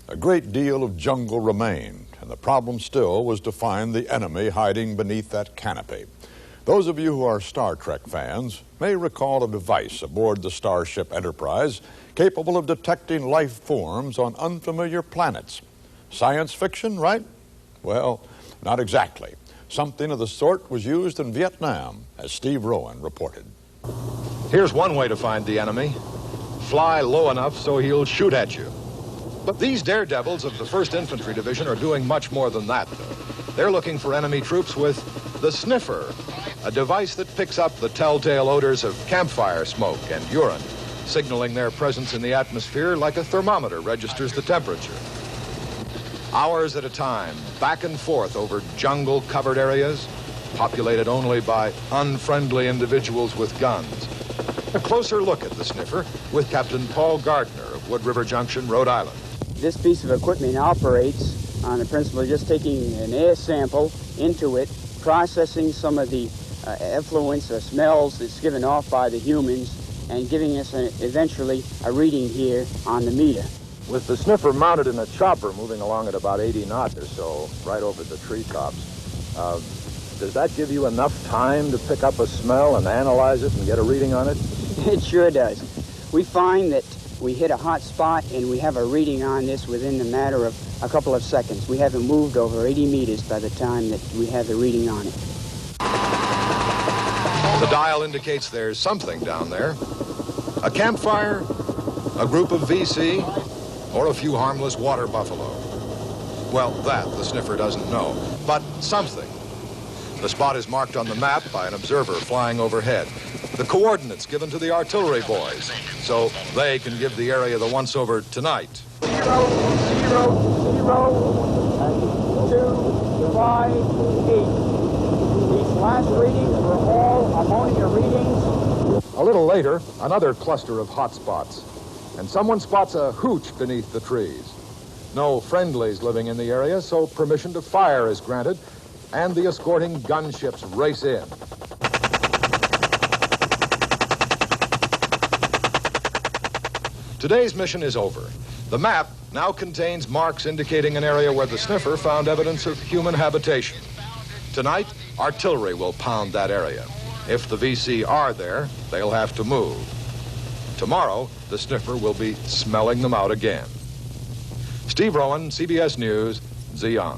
A great deal of jungle remained, and the problem still was to find the enemy hiding beneath that canopy. Those of you who are Star Trek fans may recall a device aboard the Starship Enterprise capable of detecting life forms on unfamiliar planets. Science fiction, right? Well, not exactly. Something of the sort was used in Vietnam, as Steve Rowan reported. Here's one way to find the enemy. Fly low enough so he'll shoot at you. But these daredevils of the 1st Infantry Division are doing much more than that, though. They're looking for enemy troops with the Sniffer, a device that picks up the telltale odors of campfire smoke and urine, signaling their presence in the atmosphere like a thermometer registers the temperature. Hours at a time, back and forth over jungle-covered areas, populated only by unfriendly individuals with guns. A closer look at the Sniffer with Captain Paul Gardner of Wood River Junction, Rhode Island. This piece of equipment operates on the principle of just taking an air sample into it, processing some of the effluents or smells that's given off by the humans, and giving us eventually a reading here on the meter. With the Sniffer mounted in a chopper moving along at about 80 knots or so, right over the treetops, does that give you enough time to pick up a smell and analyze it and get a reading on it? It sure does. We find that we hit a hot spot and we have a reading on this within the matter of a couple of seconds. We haven't moved over 80 meters by the time that we have the reading on it. The dial indicates there's something down there. A campfire, a group of VC, or a few harmless water buffalo. Well, that the Sniffer doesn't know, but something. The spot is marked on the map by an observer flying overhead. The coordinates given to the artillery boys, so they can give the area the once-over tonight. 0, 0, 0, 2, 5, 8. These last readings were all ammonia readings. A little later, another cluster of hot spots, and someone spots a hooch beneath the trees. No friendlies living in the area, so permission to fire is granted, and the escorting gunships race in. Today's mission is over. The map now contains marks indicating an area where the Sniffer found evidence of human habitation. Tonight, artillery will pound that area. If the VC are there, they'll have to move. Tomorrow, the Sniffer will be smelling them out again. Steve Rowan, CBS News, Xi'an.